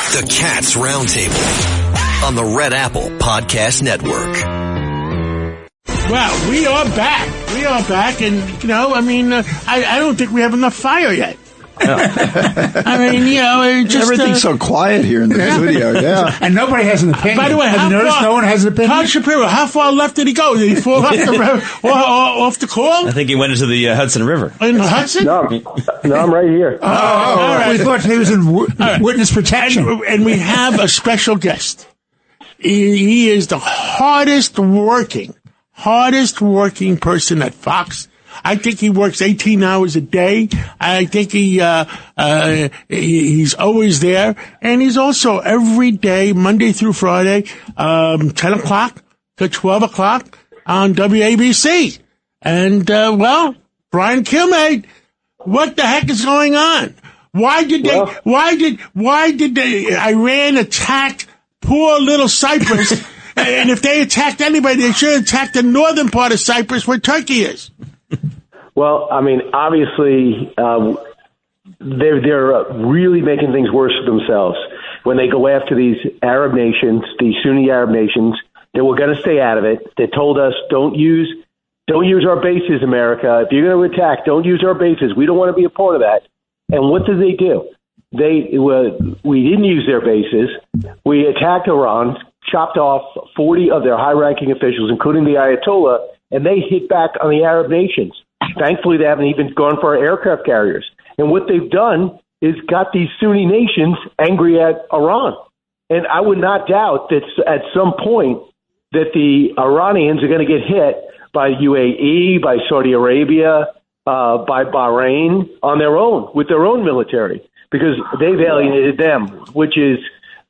The Cats Roundtable on the Red Apple Podcast Network. Well, we are back. And, I don't think we have enough fire yet. Everything's so quiet here in the studio, yeah. And nobody has an opinion. By the way, have you noticed no one has an opinion? Todd Shapiro, how far left did he go? Did he fall off the call? I think he went into the Hudson River. In Hudson? No, I'm right here. All right. We thought he was in witness protection. And we have a special guest. He is the hardest working person at Fox. I think he works 18 hours a day. I think he's always there. And he's also every day, Monday through Friday, 10 o'clock to 12 o'clock on WABC. And, Brian Kilmeade, what the heck is going on? Why did Iran attack poor little Cyprus? And if they attacked anybody, they should attack the northern part of Cyprus where Turkey is. Well, I mean, obviously, they're really making things worse for themselves when they go after these Arab nations, these Sunni Arab nations. They were going to stay out of it. They told us, don't use our bases, America. If you're going to attack, don't use our bases. We don't want to be a part of that. And what did they do? We didn't use their bases. We attacked Iran, chopped off 40 of their high-ranking officials, including the Ayatollah, and they hit back on the Arab nations. Thankfully, they haven't even gone for our aircraft carriers. And what they've done is got these Sunni nations angry at Iran. And I would not doubt that at some point that the Iranians are going to get hit by UAE, by Saudi Arabia, by Bahrain on their own, with their own military, because they've alienated them, which is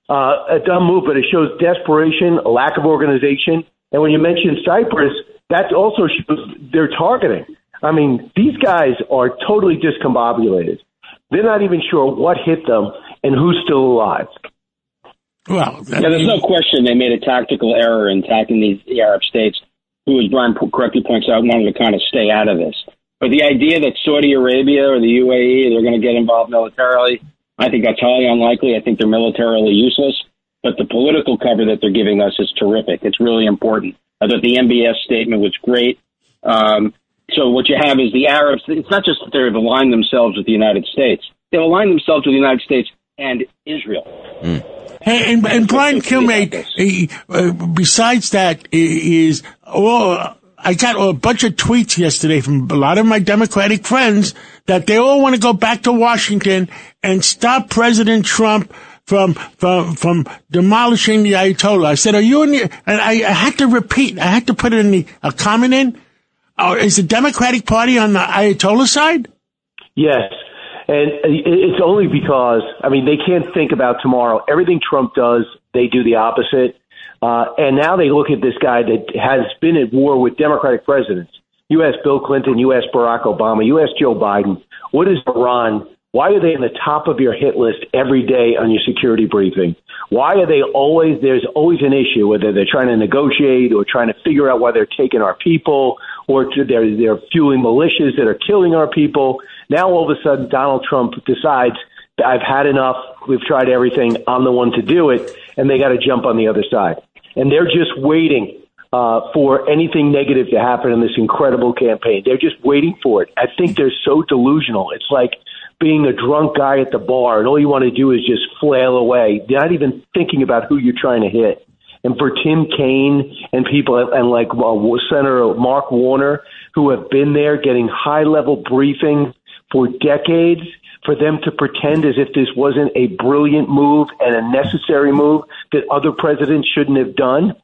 a dumb move, but it shows desperation, a lack of organization. And when you mention Cyprus, that also shows their targeting. I mean, these guys are totally discombobulated. They're not even sure what hit them and who's still alive. Well, there's no question they made a tactical error in attacking the Arab states, who, as Brian correctly points out, wanted to kind of stay out of this. But the idea that Saudi Arabia or the UAE, they're going to get involved militarily, I think that's highly unlikely. I think they're militarily useless. But the political cover that they're giving us is terrific. It's really important. I thought the MBS statement was great. So what you have is the Arabs. It's not just that they've aligned themselves with the United States. They've aligned themselves with the United States and Israel. Mm. And Brian Kilmeade, besides that, I got a bunch of tweets yesterday from a lot of my Democratic friends that they all want to go back to Washington and stop President Trump from demolishing the Ayatollah. I said, are you in the, and I had to repeat, I had to put it in a comment in. Is the Democratic Party on the Ayatollah side? Yes. And it's only because, I mean, they can't think about tomorrow. Everything Trump does, they do the opposite. And now they look at this guy that has been at war with Democratic presidents. You ask Bill Clinton, you ask Barack Obama, you ask Joe Biden. What is Iran? Why are they in the top of your hit list every day on your security briefing? Why are they always, there's always an issue, whether they're trying to negotiate or trying to figure out why they're taking our people or they're fueling militias that are killing our people. Now all of a sudden Donald Trump decides, I've had enough, we've tried everything, I'm the one to do it, and they got to jump on the other side. And they're just waiting for anything negative to happen in this incredible campaign. They're just waiting for it. I think they're so delusional. It's like being a drunk guy at the bar, and all you want to do is just flail away. You're not even thinking about who you're trying to hit. And for Tim Kaine and people and like Senator Mark Warner, who have been there getting high-level briefings for decades, for them to pretend as if this wasn't a brilliant move and a necessary move that other presidents shouldn't have done,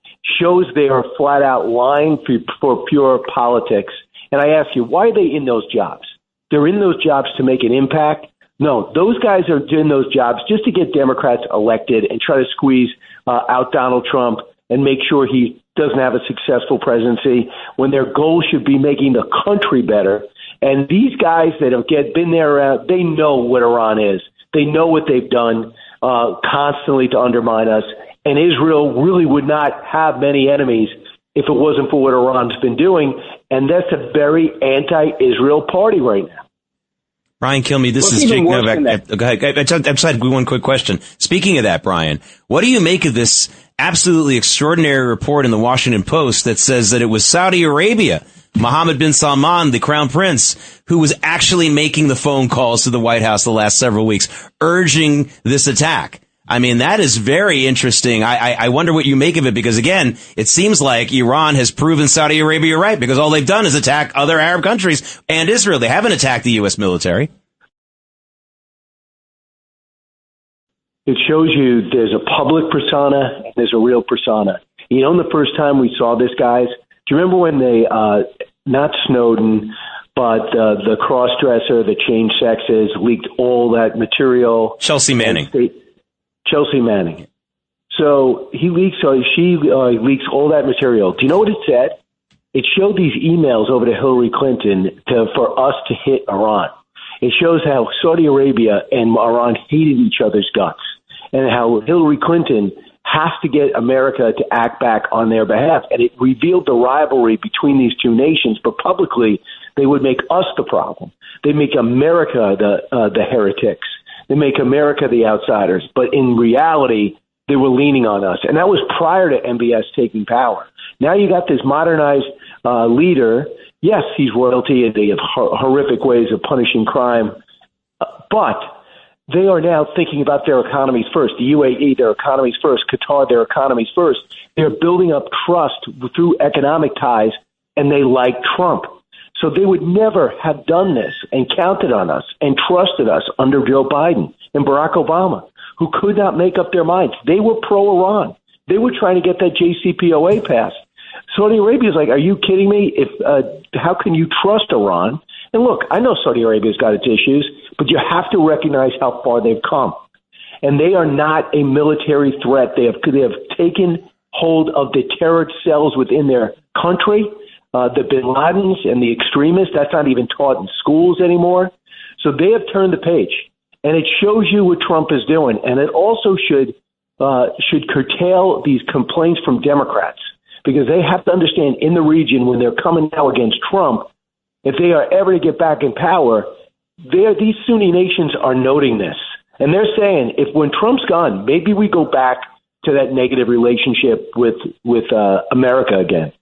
shows they are flat out lying for pure politics. And I ask you, why are they in those jobs? They're in those jobs to make an impact. No, those guys are doing those jobs just to get Democrats elected and try to squeeze out Donald Trump and make sure he doesn't have a successful presidency, when their goal should be making the country better. And these guys that have been there, they know what Iran is. They know what they've done constantly to undermine us. And Israel really would not have many enemies if it wasn't for what Iran's been doing. And that's a very anti-Israel party right now. Brian Kilmeade, this What's is Jake even worse Novak. than that? Go ahead. I just had one quick question. Speaking of that, Brian, what do you make of this absolutely extraordinary report in the Washington Post that says that it was Saudi Arabia, Mohammed bin Salman, the crown prince, who was actually making the phone calls to the White House the last several weeks, urging this attack? I mean, that is very interesting. I wonder what you make of it, because, again, it seems like Iran has proven Saudi Arabia right, because all they've done is attack other Arab countries and Israel. They haven't attacked the U.S. military. It shows you there's a public persona and there's a real persona. You know, the first time we saw this, guys, do you remember when they, not Snowden, but the cross-dresser that changed sexes, leaked all that material? Chelsea Manning. Chelsea Manning. So she leaks all that material. Do you know what it said? It showed these emails over to Hillary Clinton for us to hit Iran. It shows how Saudi Arabia and Iran hated each other's guts, and how Hillary Clinton has to get America to act back on their behalf. And it revealed the rivalry between these two nations, but publicly they would make us the problem. They make America the heretics. They make America the outsiders. But in reality, they were leaning on us. And that was prior to MBS taking power. Now you got this modernized leader. Yes, he's royalty, and they have horrific ways of punishing crime. But they are now thinking about their economies first. The UAE, their economies first. Qatar, their economies first. They're building up trust through economic ties, and they like Trump. So they would never have done this and counted on us and trusted us under Joe Biden and Barack Obama, who could not make up their minds. They were pro-Iran. They were trying to get that JCPOA passed. Saudi Arabia is like, are you kidding me? How can you trust Iran? And look, I know Saudi Arabia's got its issues, but you have to recognize how far they've come. And they are not a military threat. They have taken hold of the terror cells within their country. The bin Ladens and the extremists, that's not even taught in schools anymore. So they have turned the page. And it shows you what Trump is doing. And it also should curtail these complaints from Democrats, because they have to understand in the region, when they're coming now against Trump, if they are ever to get back in power, these Sunni nations are noting this. And they're saying, when Trump's gone, maybe we go back to that negative relationship with America again.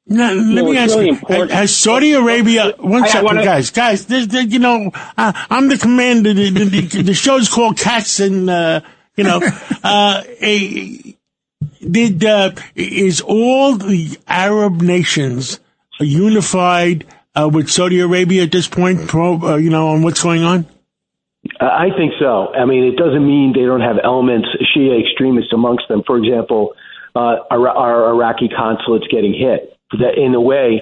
Now, let me ask you, has Saudi Arabia, guys, I'm the commander, the show's called Cats and, is all the Arab nations unified with Saudi Arabia at this point, on what's going on? I think so. I mean, it doesn't mean they don't have elements, Shia extremists amongst them. For example, our Iraqi consulate's getting hit. That, in a way,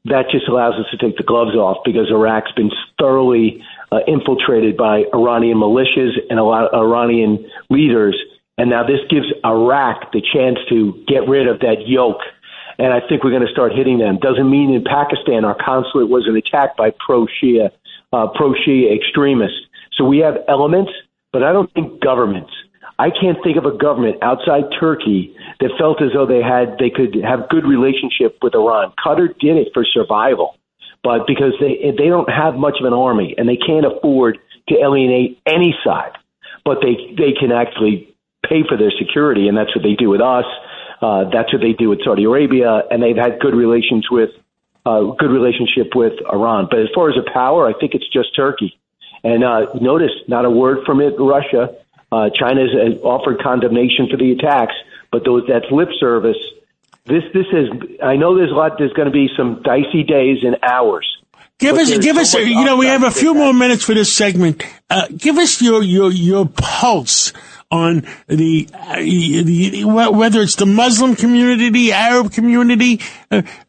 that just allows us to take the gloves off, because Iraq's been thoroughly infiltrated by Iranian militias and a lot of Iranian leaders. And now this gives Iraq the chance to get rid of that yoke. And I think we're going to start hitting them. Doesn't mean in Pakistan our consulate wasn't attacked by pro-Shia extremists. So we have elements, but I don't think governments. I can't think of a government outside Turkey that felt as though they could have good relationship with Iran. Qatar did it for survival, but because they don't have much of an army and they can't afford to alienate any side, but they can actually pay for their security, and that's what they do with us. That's what they do with Saudi Arabia, and they've had good relationship with Iran. But as far as a power, I think it's just Turkey. And notice, not a word from Russia. China's offered condemnation for the attacks, but that's lip service. This is. I know there's going to be some dicey days and hours. Give us. We have a few more minutes for this segment. Give us your pulse on the whether it's the Muslim community, the Arab community.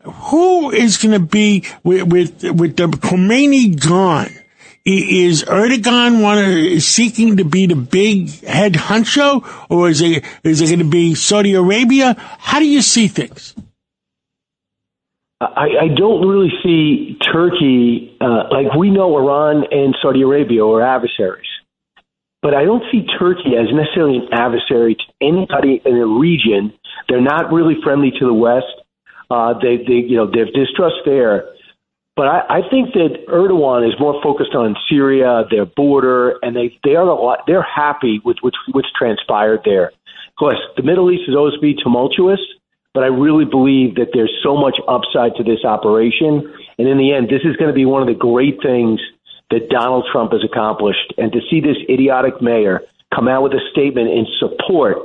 Who is going to be with the Khomeini gone? Is Erdogan seeking to be the big head honcho, or is it going to be Saudi Arabia? How do you see things? I don't really see Turkey, like we know Iran and Saudi Arabia are adversaries, but I don't see Turkey as necessarily an adversary to anybody in the region. They're not really friendly to the West. There's distrust there. But I think that Erdogan is more focused on Syria, their border, and they're happy with what's transpired there. Of course, the Middle East is always be tumultuous, but I really believe that there's so much upside to this operation. And in the end, this is going to be one of the great things that Donald Trump has accomplished. And to see this idiotic mayor come out with a statement in support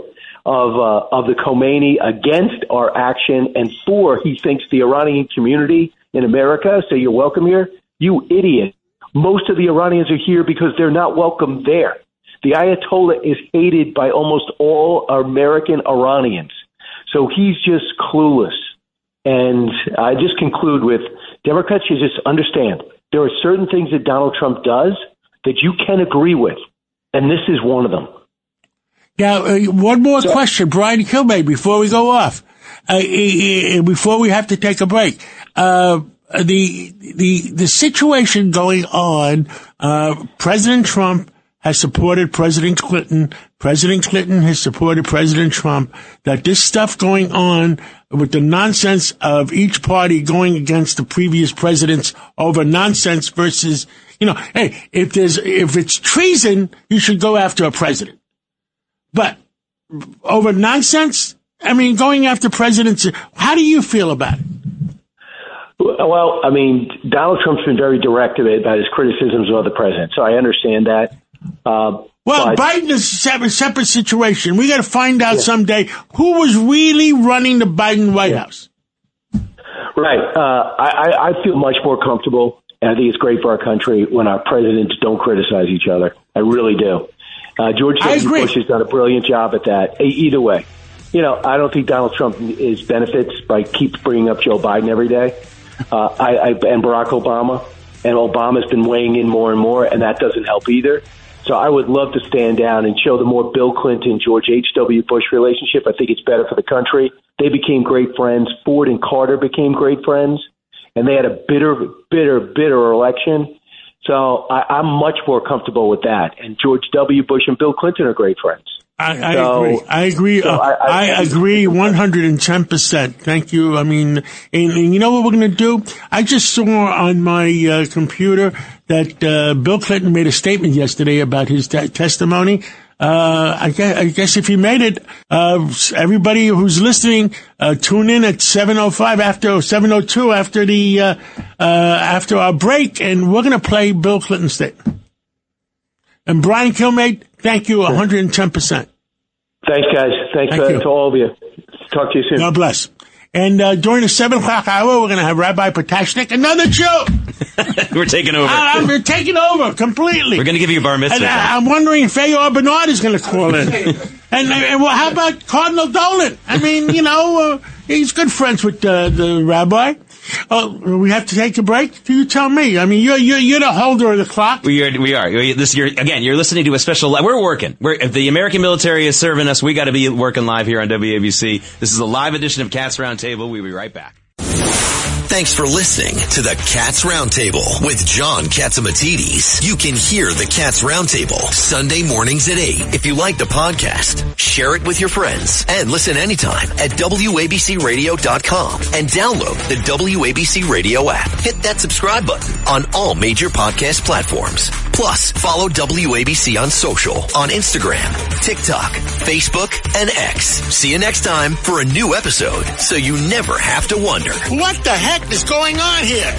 of the Khomeini against our action and for, he thinks, the Iranian community in America, say you're welcome here, you idiot. Most of the Iranians are here because they're not welcome there. The Ayatollah is hated by almost all American Iranians. So he's just clueless. And I just conclude with Democrats should just understand there are certain things that Donald Trump does that you can agree with, and this is one of them. Now, one more question, Brian Kilmeade, before we go off, before we have to take a break. The situation going on, President Trump has supported President Clinton. President Clinton has supported President Trump. That this stuff going on with the nonsense of each party going against the previous presidents over nonsense versus, hey, if it's treason, you should go after a president. But over nonsense, going after presidents, how do you feel about it? Well, Donald Trump's been very direct about his criticisms of other presidents, so I understand that. Biden is a separate situation. We got to find out someday who was really running the Biden White House. Right. I feel much more comfortable, and I think it's great for our country when our presidents don't criticize each other. I really do. George W. Bush has done a brilliant job at that. Either way, I don't think Donald Trump is benefits by keep bringing up Joe Biden every day. And Barack Obama, and Obama's been weighing in more and more, and that doesn't help either. So I would love to stand down and show the more Bill Clinton, George H.W. Bush relationship. I think it's better for the country. They became great friends. Ford and Carter became great friends, and they had a bitter election. So I'm much more comfortable with that. And George W. Bush and Bill Clinton are great friends. I agree. I agree 110%. Thank you. And you know what we're going to do? I just saw on my computer that Bill Clinton made a statement yesterday about his testimony. I guess if he made it, everybody who's listening, tune in at 7:05 after 7:02 after our break, and we're going to play Bill Clinton's statement. And Brian Kilmeade, thank you 110%. Thanks, guys. Thanks to all of you. Talk to you soon. God bless. And during the 7 o'clock hour, we're going to have Rabbi Potashnik, another Jew. We're taking over. We're taking over completely. We're going to give you a bar mitzvah. And I'm wondering if Ayor Bernard is going to call in. and how about Cardinal Dolan? He's good friends with the rabbi. Oh, we have to take a break? You tell me. You're the holder of the clock. We are. You're listening to a special. We're working. If the American military is serving us, we got to be working live here on WABC. This is a live edition of Cats Roundtable. We'll be right back. Thanks for listening to the Cats Roundtable with John Catsimatidis. You can hear the Cats Roundtable Sunday mornings at 8. If you like the podcast, share it with your friends and listen anytime at WABCRadio.com and download the WABC Radio app. Hit that subscribe button on all major podcast platforms. Plus, follow WABC on social on Instagram, TikTok, Facebook, and X. See you next time for a new episode so you never have to wonder. What the heck is going on here?